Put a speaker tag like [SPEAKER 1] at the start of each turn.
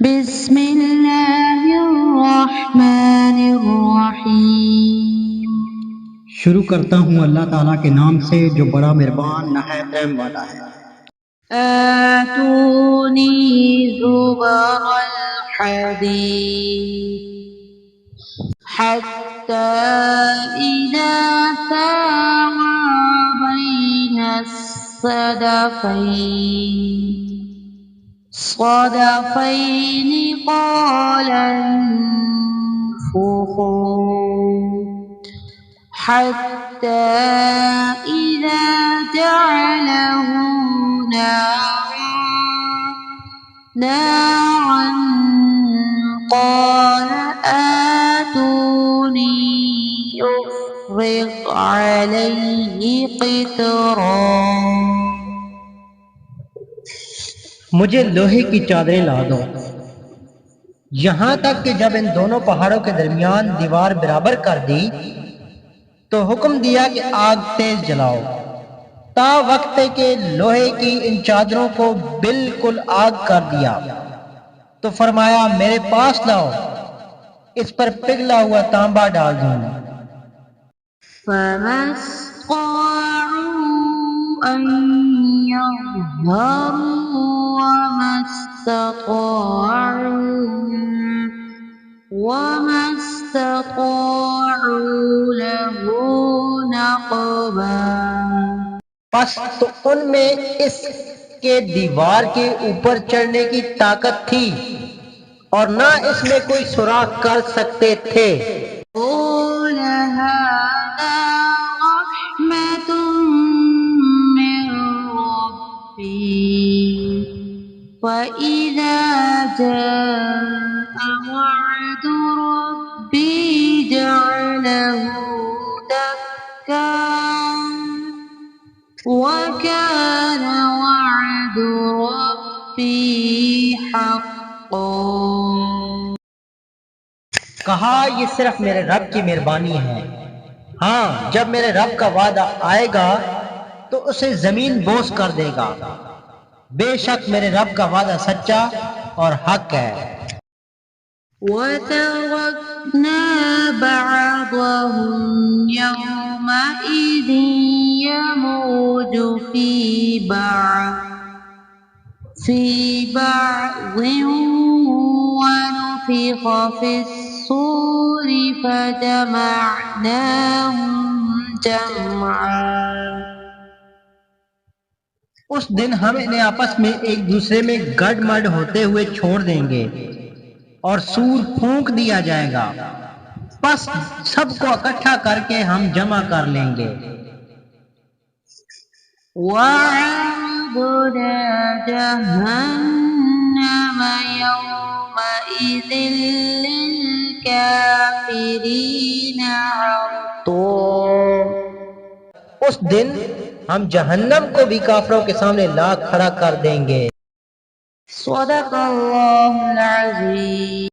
[SPEAKER 1] بسم اللہ الرحمن الرحیم۔
[SPEAKER 2] شروع کرتا ہوں اللہ تعالیٰ کے نام سے جو بڑا مہربان نہایت رحم والا ہے۔
[SPEAKER 1] آتونی زبر الحدید حتی اذا ساوى بین الصدفین قال انفخوا حتى إذا جعله نارا قال آتوني أفرغ عليه قطرا۔
[SPEAKER 2] مجھے لوہے کی چادریں لا دو، یہاں تک کہ جب ان دونوں پہاڑوں کے درمیان دیوار برابر کر دی تو حکم دیا کہ آگ تیز جلاؤ، تا وقت کہ لوہے کی ان چادروں کو بالکل آگ کر دیا تو فرمایا میرے پاس لاؤ، اس پر پگھلا ہوا تانبا ڈال دوں۔
[SPEAKER 1] فما استطاعوا أن يظهروا وما استطاعوا له نقبا۔
[SPEAKER 2] پس تو ان میں اس کے دیوار کے اوپر چڑھنے کی طاقت تھی اور نہ اس میں کوئی سوراخ کر سکتے تھے۔
[SPEAKER 1] قال هذا رحمة من ربي وإذا جاء وعد ربي جعله دكا وكان وعد ربي حقا۔
[SPEAKER 2] کہا یہ صرف میرے رب کی مہربانی ہے، ہاں جب میرے رب کا وعدہ آئے گا تو اسے زمین بوس کر دے گا، بے شک میرے رب کا وعدہ سچا اور حق ہے۔
[SPEAKER 1] وَتَرَكْنَا بَعْضَهُمْ يَوْمَئِذٍ يَمُوجُ فِي بَعْضٍ وَنُفِخَ فِي الصُّورِ فَجَمَعْنَاهُمْ جَمْعًا۔
[SPEAKER 2] اس دن ہم انہیں آپس میں ایک دوسرے میں گڈ مڈ ہوتے ہوئے چھوڑ دیں گے اور سور پھونک دیا جائے گا، پس سب کو اکٹھا کر کے ہم جمع کر لیں گے۔
[SPEAKER 1] وَعَرَضْنَا جَهَنَّمَ يَوْمَئِذٍ لِلْكَافِرِينَ عَرْضًا۔
[SPEAKER 2] اس دن ہم جہنم کو بھی کافروں کے سامنے لا کھڑا کر دیں گے۔
[SPEAKER 1] صدق اللہ العظیم۔